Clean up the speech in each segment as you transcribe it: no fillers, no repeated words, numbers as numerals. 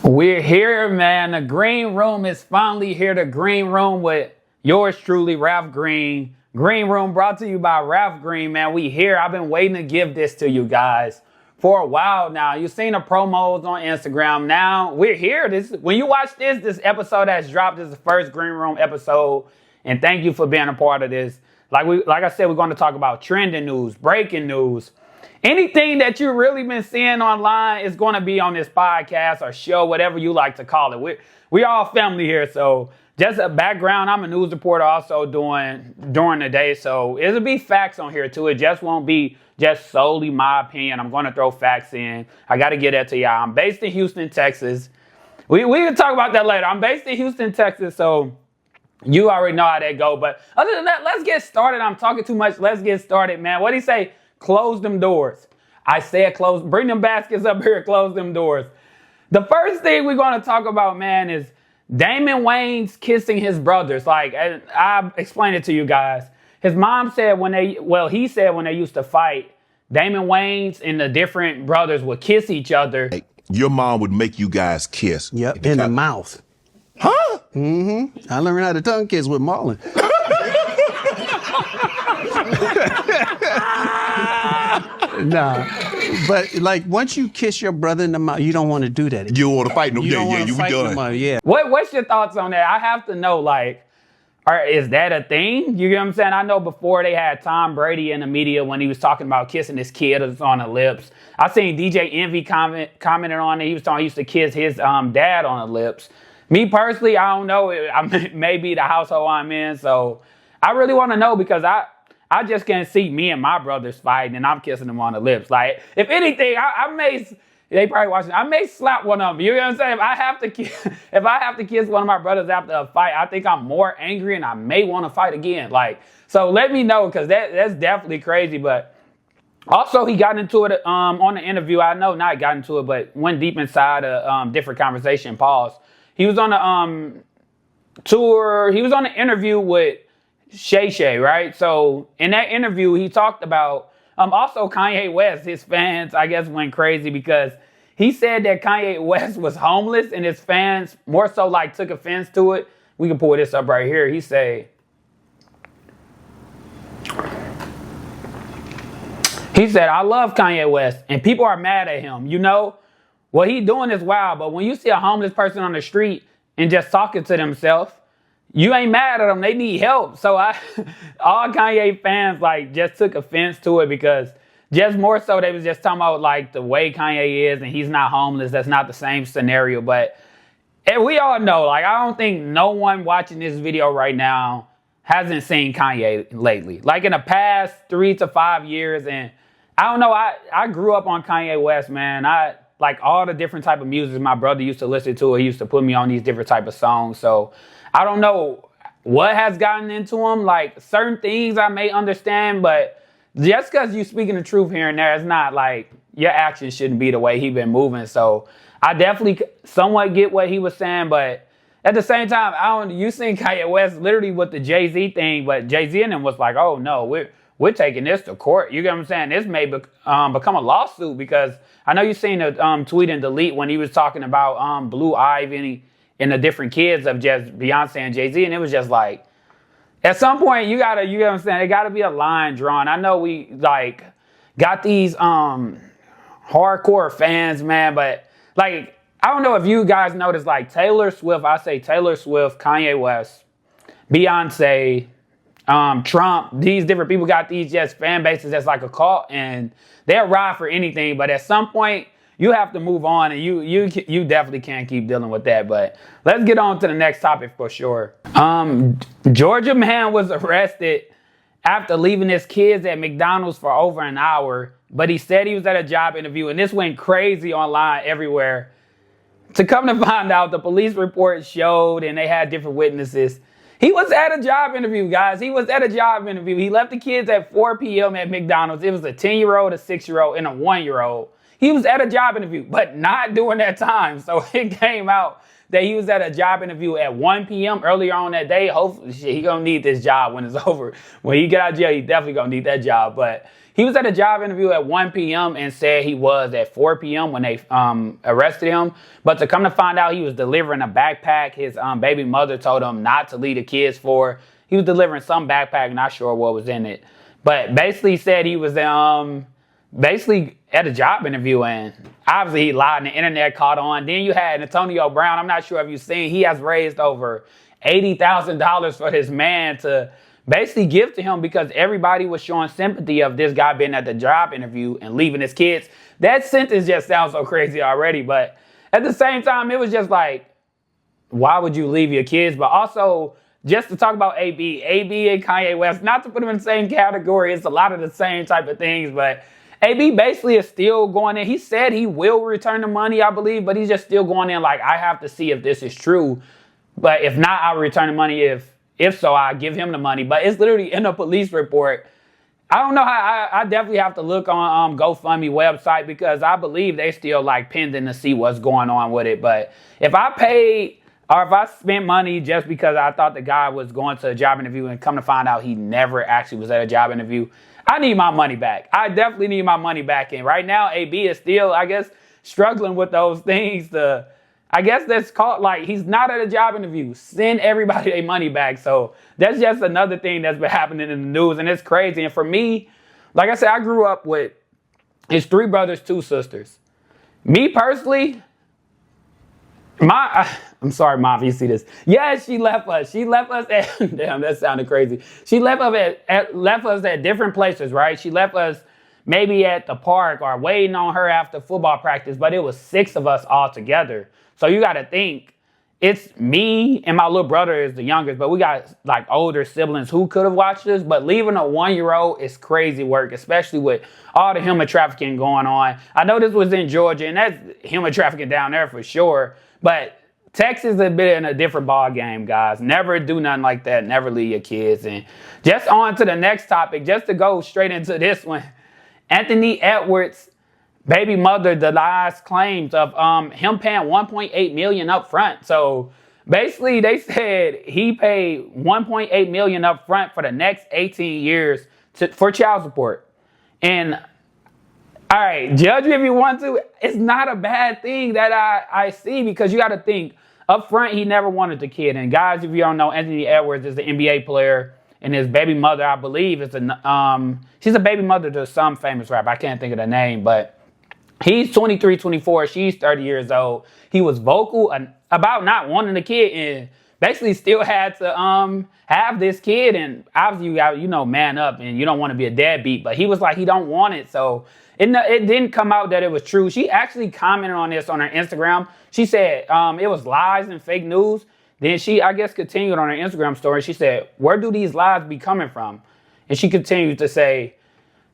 We're here, man. The green room is finally here. The green room with yours truly, Ralph Green. Green room brought to you by Ralph Green, man. We here. I've been waiting to give this to you guys for a while now. You've seen the promos on Instagram. Now we're here. When you watch this episode that's dropped is the first green room episode. And thank you for being a part of this. Like I said, we're going to talk about trending news, breaking news. Anything that you've really been seeing online is going to be on this podcast or show, whatever you like to call it. We all family here, so just a background. I'm a news reporter also during the day, so it'll be facts on here too. It just won't be just solely my opinion. I'm going to throw facts in. I got to get that to y'all. I'm based in Houston, Texas. We can talk about that later. I'm based in Houston, Texas, so you already know how that go. But other than that, let's get started. I'm talking too much. Let's get started, man. What do you say? Close them doors. I said close. Bring them baskets up here. Close them doors. The first thing we're going to talk about, man, is Damon Wayans kissing his brothers. Like, I explained it to you guys. His mom said he said when they used to fight, Damon Wayans and the different brothers would kiss each other. Your mom would make you guys kiss. Yep, in the mouth. Huh? Mm-hmm. I learned how to tongue kiss with Marlon. Nah, but like once you kiss your brother in the mouth, you don't want to do that. You want to fight no you yeah, you be done. Yeah. What's your thoughts on that? I have to know, like, is that a thing? You get what I'm saying? I know before they had Tom Brady in the media when he was talking about kissing his kid on the lips. I seen DJ Envy commented on it. He was talking he used to kiss his dad on the lips. Me personally, I don't know. Maybe the household I'm in, so I really want to know because I just can't see me and my brothers fighting and I'm kissing them on the lips. Like, if anything, I may, they probably watching, I may slap one of them. You know what I'm saying? If I have to kiss one of my brothers after a fight, I think I'm more angry and I may want to fight again. Like, so let me know because that's definitely crazy. But also he got into it on the interview. I know not got into it, but went deep inside a different conversation. Pause. He was on the tour. He was on the interview with Shay Shay, right? So in that interview, he talked about also Kanye West. His fans, I guess, went crazy because he said that Kanye West was homeless and his fans more so like took offense to it. We can pull this up right here. He said, I love Kanye West and people are mad at him. You know, what he doing is wild, but when you see a homeless person on the street and just talking to themselves, you ain't mad at them. They need help. So all Kanye fans like just took offense to it because just more so they was just talking about like the way Kanye is and he's not homeless. That's not the same scenario. But we all know, like, I don't think no one watching this video right now hasn't seen Kanye lately. Like in the past 3 to 5 years. And I don't know. I grew up on Kanye West, man. I like all the different type of music my brother used to listen to. He used to put me on these different type of songs. So I don't know what has gotten into him. Like certain things I may understand, but just because you speaking the truth here and there, it's not like your actions shouldn't be the way he been moving. So I definitely somewhat get what he was saying, but at the same time, you seen Kanye West literally with the Jay-Z thing, but Jay-Z and him was like, oh no, we're taking this to court. You get what I'm saying? This may become a lawsuit because I know you seen a tweet and delete when he was talking about Blue Ivy and the different kids of just Beyonce and Jay-Z. And it was just like, at some point, you know what I'm saying? There gotta be a line drawn. I know we like got these hardcore fans, man, but like, I don't know if you guys noticed like Taylor Swift, Kanye West, Beyonce, Trump, these different people got these just fan bases that's like a cult and they'll ride for anything. But at some point, you have to move on, and you definitely can't keep dealing with that. But let's get on to the next topic for sure. Georgia man was arrested after leaving his kids at McDonald's for over an hour, but he said he was at a job interview, and this went crazy online everywhere. To come to find out, the police report showed, and they had different witnesses. He was at a job interview, guys. He was at a job interview. He left the kids at 4 p.m. at McDonald's. It was a 10-year-old, a 6-year-old, and a 1-year-old. He was at a job interview, but not during that time. So it came out that he was at a job interview at 1 p.m. earlier on that day. Hopefully, he gonna need this job when it's over. When he get out of jail, he definitely gonna need that job. But he was at a job interview at 1 p.m. and said he was at 4 p.m. when they arrested him. But to come to find out, he was delivering a backpack his baby mother told him not to leave the kids for. He was delivering some backpack, not sure what was in it. But basically said he was basically at a job interview, and obviously he lied and the internet caught on. Then you had Antonio Brown. I'm not sure if you've seen, he has raised over $80,000 for his man to basically give to him because everybody was showing sympathy of this guy being at the job interview and leaving his kids. That sentence just sounds so crazy already, but at the same time, it was just like, why would you leave your kids? But also, just to talk about AB and Kanye West, not to put them in the same category, it's a lot of the same type of things, but AB basically is still going in. He said he will return the money, I believe, but he's just still going in like, I have to see if this is true. But if not, I'll return the money. If so, I'll give him the money. But it's literally in a police report. I don't know how. I definitely have to look on GoFundMe website because I believe they still like pending to see what's going on with it. But if I paid or if I spent money just because I thought the guy was going to a job interview and come to find out he never actually was at a job interview, I need my money back. I definitely need my money back. And right now, AB is still, I guess, struggling with those things to, I guess that's called, like, he's not at a job interview. Send everybody their money back. So that's just another thing that's been happening in the news. And it's crazy. And for me, like I said, I grew up with his 3 brothers, 2 sisters. Me personally, I'm sorry, Mom, if you see this. Yeah, she left us. She left us at, damn, that sounded crazy. She left us at different places, right? She left us maybe at the park or waiting on her after football practice, but it was 6 of us all together. So you got to think, it's me and my little brother is the youngest, but we got like older siblings who could have watched this, but leaving a 1-year-old is crazy work, especially with all the human trafficking going on. I know this was in Georgia, and that's human trafficking down there for sure, but Texas has been in a different ball game, guys. Never do nothing like that. Never leave your kids. And just on to the next topic, just to go straight into this one. Anthony Edwards' baby mother denies claims of him paying $1.8 million up front. So basically, they said he paid $1.8 million up front for the next 18 years for child support. And all right, judge me if you want to. It's not a bad thing that I see because you got to think, up front, he never wanted the kid. And guys, if you don't know, Anthony Edwards is an NBA player, and his baby mother, I believe, is she's a baby mother to some famous rapper. I can't think of the name, but he's 23, 24. She's 30 years old. He was vocal about not wanting the kid and basically still had to have this kid. And obviously, you got, man up, and you don't want to be a deadbeat. But he was like, he don't want it. So it didn't come out that it was true. She actually commented on this on her Instagram. She said it was lies and fake news. Then she, I guess, continued on her Instagram story. She said, where do these lies be coming from? And she continued to say,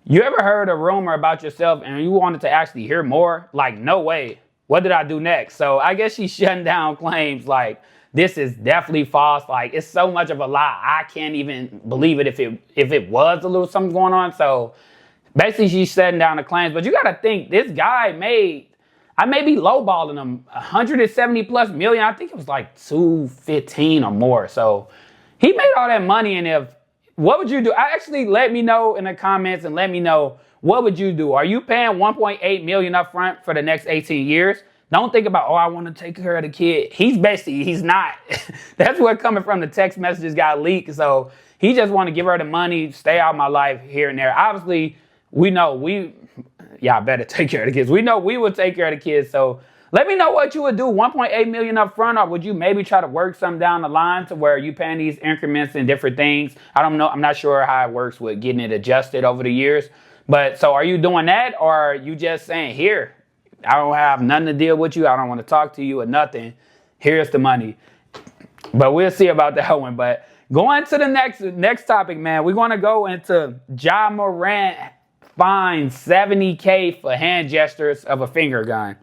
you ever heard a rumor about yourself and you wanted to actually hear more? Like, no way. What did I do next? So I guess she's shutting down claims like this is definitely false. Like, it's so much of a lie. I can't even believe it if it was a little something going on. So basically, she's shutting down the claims. But you got to think, this guy I may be lowballing him, 170 plus million. I think it was like 215 or more. So he made all that money. And what would you do? Actually, let me know in the comments and let me know, what would you do? Are you paying $1.8 million up front for the next 18 years? Don't think about, I want to take care of the kid. He's not. That's where coming from. The text messages got leaked. So he just want to give her the money, stay out of my life here and there. Obviously, we know y'all better take care of the kids. We know we will take care of the kids. So let me know what you would do. $1.8 million up front, or would you maybe try to work some down the line to where you paying these increments and different things? I don't know. I'm not sure how it works with getting it adjusted over the years. But so are you doing that, or are you just saying, here, I don't have nothing to deal with you. I don't want to talk to you or nothing. Here's the money. But we'll see about that one. But going to the next topic, man, we're going to go into Ja Morant fined $70K for hand gestures of a finger gun.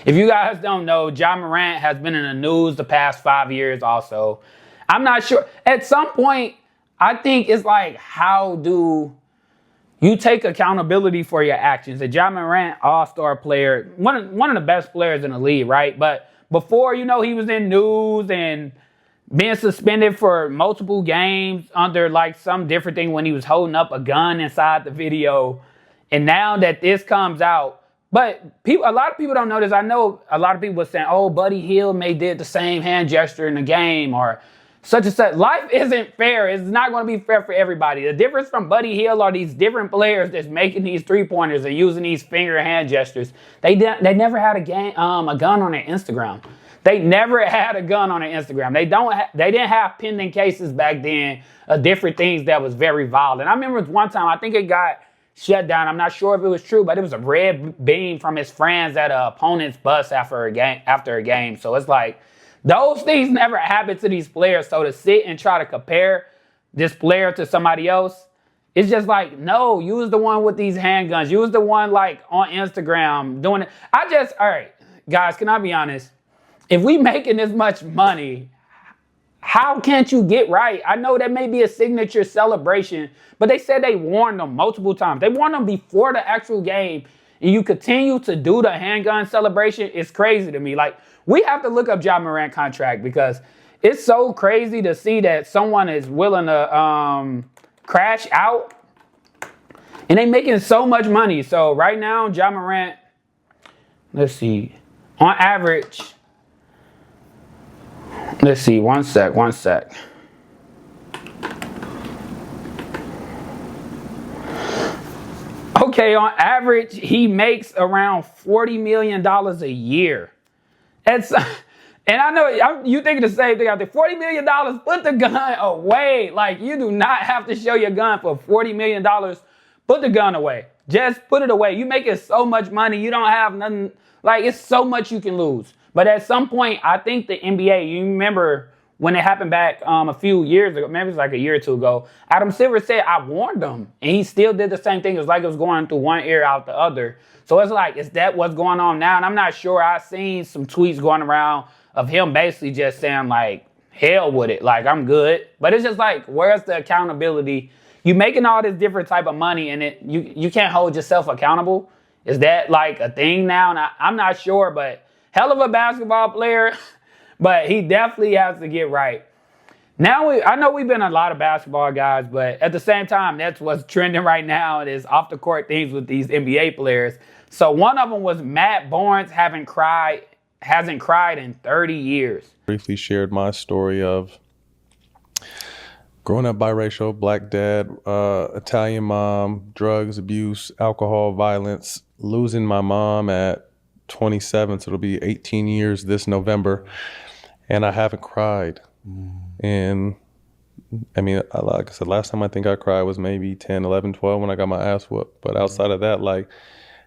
If you guys don't know, Ja Morant has been in the news the past 5 years also. I'm not sure. At some point, I think it's like, how do you take accountability for your actions? A Ja Morant, all-star player, one of the best players in the league, right? But before, you know, he was in news and being suspended for multiple games under like some different thing when he was holding up a gun inside the video. And now that this comes out, but a lot of people don't know this. I know a lot of people were saying, oh, Buddy Hield may did the same hand gesture in the game or such and such. Life isn't fair. It's not going to be fair for everybody. The difference from Buddy Hield are these different players that's making these three-pointers and using these finger hand gestures. They never had a gun on their Instagram. They never had a gun on their Instagram. They didn't have pending cases back then of different things that was very violent. I remember one time, I think it got shut down. I'm not sure if it was true, but it was a red beam from his friends at an opponent's bus after a game. So it's like, those things never happen to these players. So to sit and try to compare this player to somebody else, it's just like, no, you was the one with these handguns. You was the one like on Instagram doing it. All right, guys, can I be honest? If we making this much money, how can't you get right? I know that may be a signature celebration, but they said they warned them multiple times. They warned them before the actual game, and you continue to do the handgun celebration. It's crazy to me. Like, we have to look up Ja Morant contract because it's so crazy to see that someone is willing to crash out, and they making so much money. So right now, Ja Morant, let's see, on average. Let's see, one sec. Okay, on average, he makes around $40 million a year. And I know you thinking the same thing out there. $40 million, put the gun away. Like, you do not have to show your gun for $40 million. Put the gun away. Just put it away. You making so much money, you don't have nothing. Like, it's so much you can lose. But at some point, I think the NBA, you remember when it happened back a few years ago, maybe it was like a year or two ago, Adam Silver said, I warned him. And he still did the same thing. It was like it was going through one ear out the other. So it's like, is that what's going on now? And I'm not sure. I've seen some tweets going around of him basically just saying like, hell with it. Like, I'm good. But it's just like, where's the accountability? You making all this different type of money and you can't hold yourself accountable. Is that like a thing now? And I'm not sure, but hell of a basketball player, but he definitely has to get right. Now, I know we've been a lot of basketball guys, but at the same time, that's what's trending right now. It is off the court things with these NBA players. So one of them was Matt Barnes hasn't cried in 30 years. Briefly shared my story of growing up biracial, black dad, Italian mom, drugs, abuse, alcohol, violence, losing my mom at 27, so it'll be 18 years this November, and I haven't cried. And I mean, like I said, last time I think I cried was maybe 10, 11, 12 when I got my ass whooped. But outside of that, like,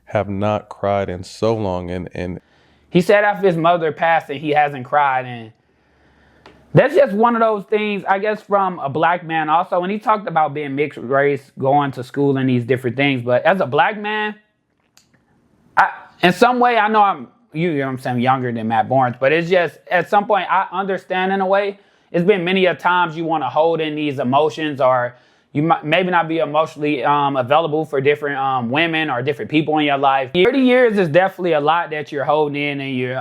have not cried in so long. And he said after his mother passed that he hasn't cried, and that's just one of those things, I guess, from a black man also. When he talked about being mixed race, going to school and these different things, but as a black man, in some way, I know I'm younger than Matt Barnes, but it's just, at some point, I understand in a way. It's been many a times you want to hold in these emotions, or you might maybe not be emotionally available for different women or different people in your life. 30 years is definitely a lot that you're holding in, and you're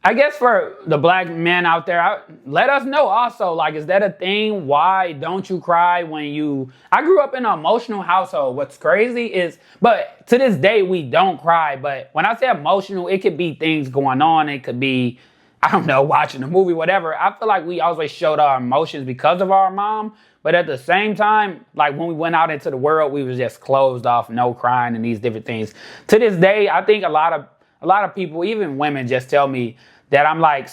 I guess for the black men out there, let us know also, like, is that a thing? Why don't you cry when I grew up in an emotional household. What's crazy is, but to this day, we don't cry. But when I say emotional, it could be things going on. It could be, I don't know, watching a movie, whatever. I feel like we always showed our emotions because of our mom. But at the same time, like when we went out into the world, we was just closed off, no crying and these different things. To this day, I think a lot of people, even women, just tell me that I'm like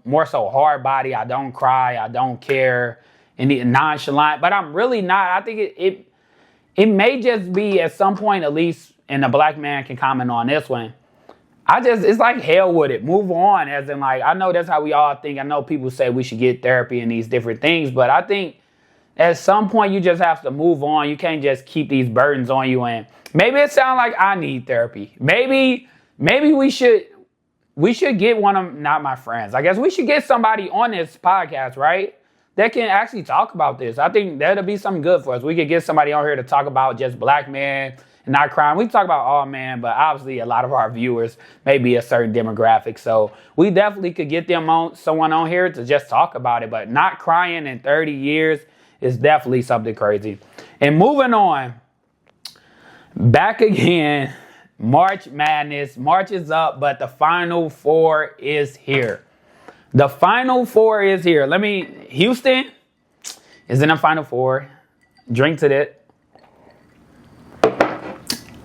more so hard body. I don't cry. I don't care. And nonchalant. But I'm really not. I think it may just be at some point, at least, and the black man can comment on this one. It's like hell with it. Move on. As in, like, I know that's how we all think. I know people say we should get therapy and these different things. But I think at some point you just have to move on. You can't just keep these burdens on you. And maybe it sounds like I need therapy. Maybe we should get one of, not my friends, I guess we should get somebody on this podcast, right, that can actually talk about this. I think that'll be something good for us. We could get somebody on here to talk about just black men and not crying. We talk about all men, but obviously a lot of our viewers may be a certain demographic. So we definitely could get someone on here to just talk about it. But not crying in 30 years is definitely something crazy. And moving on, back again, March Madness. March is up, but the Final Four is here. The Final Four is here. Houston is in the Final Four. Drink to that.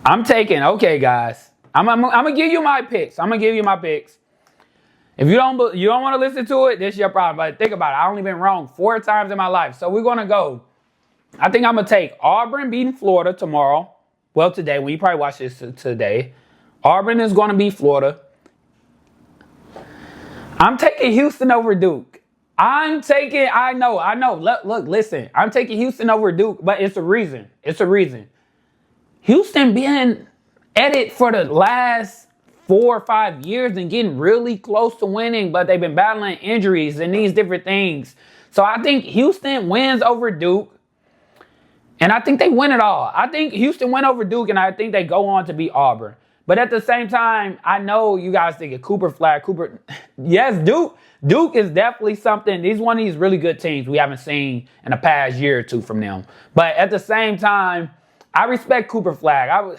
Okay, guys. I'm gonna give you my picks. If you don't want to listen to it, this is your problem. But think about it. I've only been wrong 4 times in my life. So we're gonna go. I think I'm gonna take Auburn beating Florida tomorrow. Well, today, when you probably watch this today. Auburn is gonna beat Florida. I'm taking Houston over Duke. I know. Look, listen. I'm taking Houston over Duke, but it's a reason. Houston been at it for the last 4 or 5 years and getting really close to winning, but they've been battling injuries and these different things. So I think Houston wins over Duke, and I think they win it all. I think Houston win over Duke, and I think they go on to beat Auburn. But at the same time, I know you guys think of Cooper Flag. Yes, Duke is definitely something. He's one of these really good teams we haven't seen in the past year or two from them. But at the same time, I respect Cooper Flag.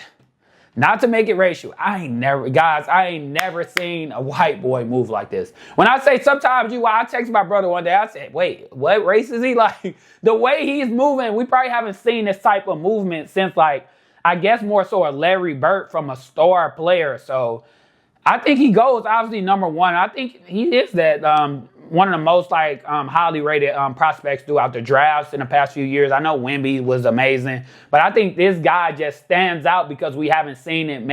Not to make it racial. I ain't never seen a white boy move like this. When I say sometimes I text my brother one day, I said, wait, what race is he? Like, the way he's moving, we probably haven't seen this type of movement since, like, I guess more so a Larry Bird from a star player. So I think he goes obviously number 1. I think he is that one of the most highly rated prospects throughout the drafts in the past few years. I know Wemby was amazing, but I think this guy just stands out because we haven't seen it.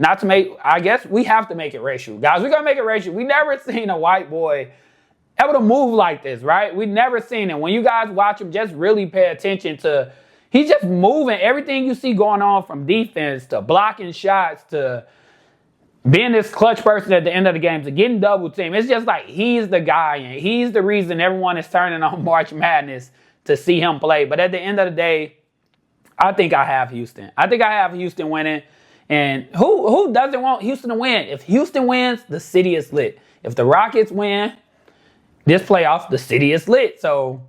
I guess we have to make it racial. Guys, we're going to make it racial. We never seen a white boy able to move like this, right? We never seen it. When you guys watch him, just really pay attention to. He's just moving. Everything you see going on from defense to blocking shots to being this clutch person at the end of the game to getting double teamed. It's just like he's the guy, and he's the reason everyone is turning on March Madness to see him play. But at the end of the day, I think I have Houston. I think I have Houston winning. And who doesn't want Houston to win? If Houston wins, the city is lit. If the Rockets win this playoff, the city is lit. So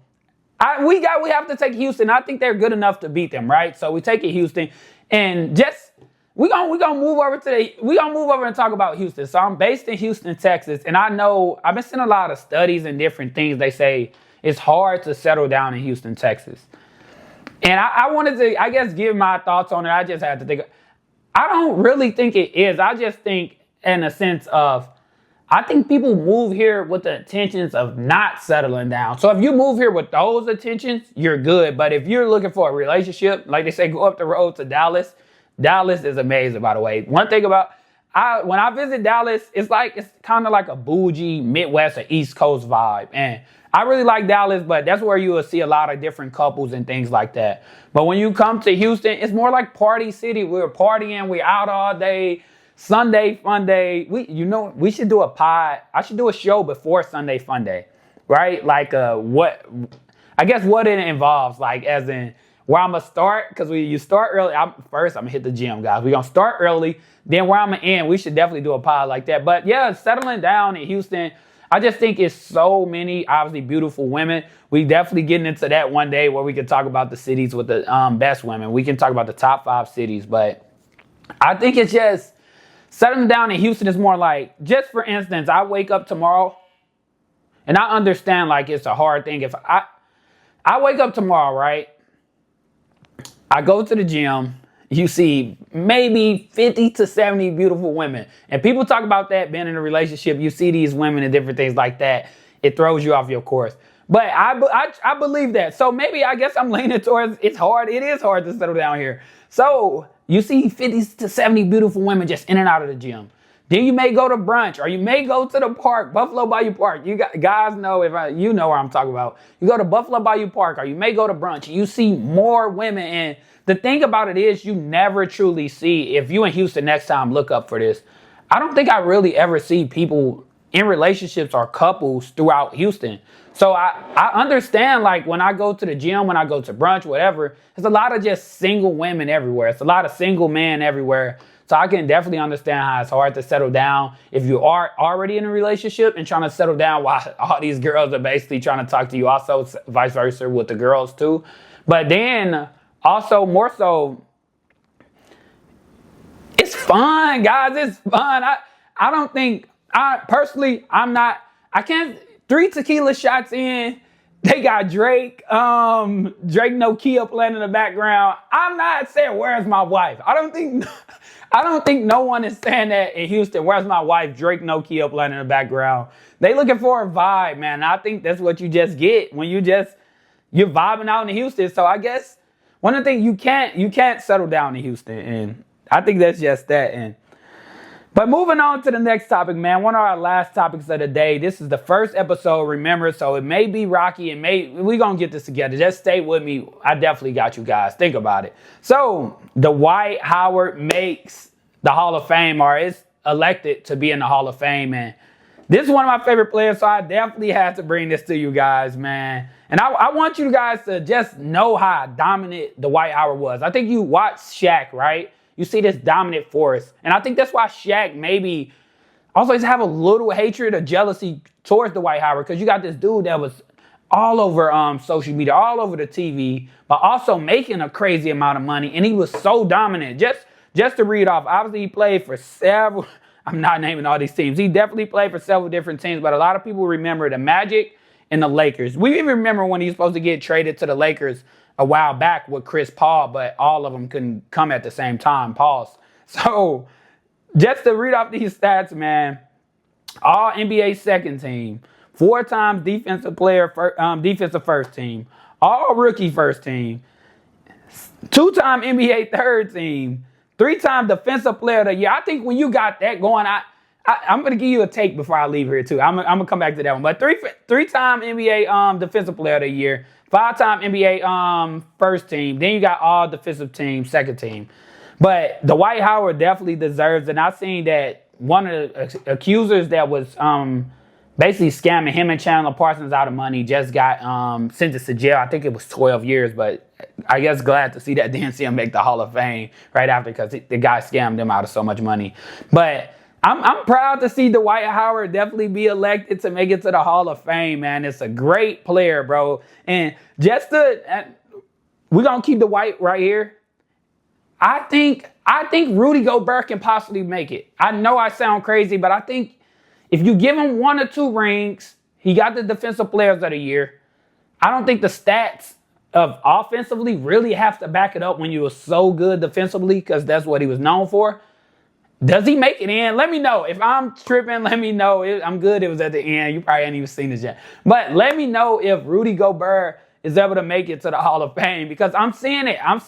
we have to take Houston. I think they're good enough to beat them, right? So we take it Houston, and we're gonna move over and talk about Houston. So I'm based in Houston, Texas, and I know I've been seeing a lot of studies and different things. They say it's hard to settle down in Houston, Texas, and I wanted to, I guess, give my thoughts on it. I just had to think. I don't really think it is. I just think in a sense of, I think people move here with the intentions of not settling down. So if you move here with those intentions, you're good. But if you're looking for a relationship, like they say, go up the road to Dallas. Dallas is amazing, by the way. One thing about, when I visit Dallas, it's kind of like a bougie Midwest or East Coast vibe. And I really like Dallas, but that's where you will see a lot of different couples and things like that. But when you come to Houston, it's more like party city. We're partying, we're out all day. Sunday Fun Day. We should do a pod. I should do a show before Sunday Fun Day, right? Like what it involves, like as in where I'm gonna start, because you start early. I'm gonna hit the gym, guys. We're gonna start early, then where I'm gonna end. We should definitely do a pod like that. But yeah, settling down in Houston, I just think it's so many obviously beautiful women. We definitely getting into that one day where we can talk about the cities with the best women. We can talk about the top 5 cities, but I think it's just settling down in Houston is more like, just for instance, I wake up tomorrow, and I understand like it's a hard thing. If I wake up tomorrow, right? I go to the gym, you see maybe 50 to 70 beautiful women. And people talk about that being in a relationship. You see these women and different things like that. It throws you off your course. But I believe that. So maybe I guess I'm leaning towards it's hard. It is hard to settle down here. So you see 50 to 70 beautiful women just in and out of the gym. Then you may go to brunch, or you may go to the park, Buffalo Bayou Park. You guys know, you know where I'm talking about. You go to Buffalo Bayou Park, or you may go to brunch. You see more women. And the thing about it is, you never truly see, if you in Houston next time, look up for this. I don't think I really ever see people in relationships or couples throughout Houston. So I understand, like, when I go to the gym, when I go to brunch, whatever, there's a lot of just single women everywhere. It's a lot of single men everywhere. So I can definitely understand how it's hard to settle down if you are already in a relationship and trying to settle down while all these girls are basically trying to talk to you. Also, vice versa with the girls too. But then also more so, it's fun, guys. It's fun. I don't think, I can't, 3 tequila shots in, they got Drake, Nokia playing in the background. I'm not saying, where's my wife? I don't think no one is saying that in Houston. Where's my wife? Drake, Nokia playing in the background. They looking for a vibe, man. I think that's what you just get when you're vibing out in Houston. So I guess one of the things you can't settle down in Houston, and I think that's just that. But moving on to the next topic, man. One of our last topics of the day. This is the first episode, remember, so it may be rocky. We're going to get this together. Just stay with me. I definitely got you guys. Think about it. So, Dwight Howard makes the Hall of Fame, or is elected to be in the Hall of Fame. And this is one of my favorite players, so I definitely had to bring this to you guys, man. And I want you guys to just know how dominant Dwight Howard was. I think you watched Shaq, right? You see this dominant force. And I think that's why Shaq maybe also have a little hatred or jealousy towards Dwight Howard, because you got this dude that was all over social media, all over the TV, but also making a crazy amount of money. And he was so dominant. Just to read off, obviously he played for several, I'm not naming all these teams. He definitely played for several different teams, but a lot of people remember the Magic and the Lakers. We even remember when he was supposed to get traded to the Lakers a while back with Chris Paul, but all of them couldn't come at the same time. Pause. So just to read off these stats, man, all NBA second team, 4 times defensive first team, all rookie first team, 2-time NBA third team, 3-time defensive player of the year. I think when you got that going, I'm going to give you a take before I leave here too. I'm going to come back to that one. But 3-time NBA defensive player of the year, 5-time NBA first team. Then you got all defensive team, second team. But Dwight Howard definitely deserves it. And I've seen that one of the accusers that was basically scamming him and Chandler Parsons out of money just got sentenced to jail. I think it was 12 years, but I guess glad to see that didn't see him make the Hall of Fame right after, because the guy scammed him out of so much money. But I'm proud to see Dwight Howard definitely be elected to make it to the Hall of Fame, man. It's a great player, bro. And we're going to keep Dwight right here. I think Rudy Gobert can possibly make it. I know I sound crazy, but I think if you give him 1 or 2 rings, he got the Defensive Players of the Year. I don't think the stats of offensively really have to back it up when you were so good defensively, because that's what he was known for. Does he make it in? Let me know. If I'm tripping, let me know. I'm good it was at the end. You probably ain't even seen this yet. But let me know if Rudy Gobert is able to make it to the Hall of Fame, because I'm seeing it. I'm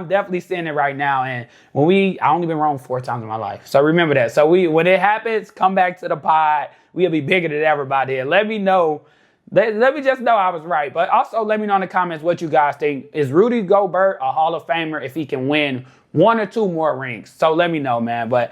definitely seeing it right now. And I only been wrong 4 times in my life. So remember that. So when it happens, come back to the pod. We'll be bigger than everybody. And let me know. Let me just know I was right. But also let me know in the comments what you guys think. Is Rudy Gobert a Hall of Famer if he can win 1 or 2 more rings? So let me know, man. But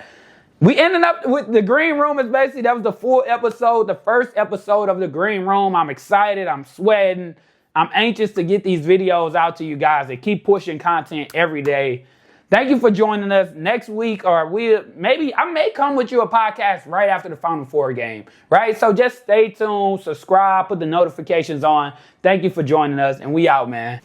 we ended up with the Green Room. Is basically, that was the full episode, the first episode of the Green Room. I'm excited. I'm sweating. I'm anxious to get these videos out to you guys and keep pushing content every day. Thank you for joining us. Next week, or I may come with you a podcast right after the Final Four game, right? So just stay tuned, subscribe, put the notifications on. Thank you for joining us, and we out, man.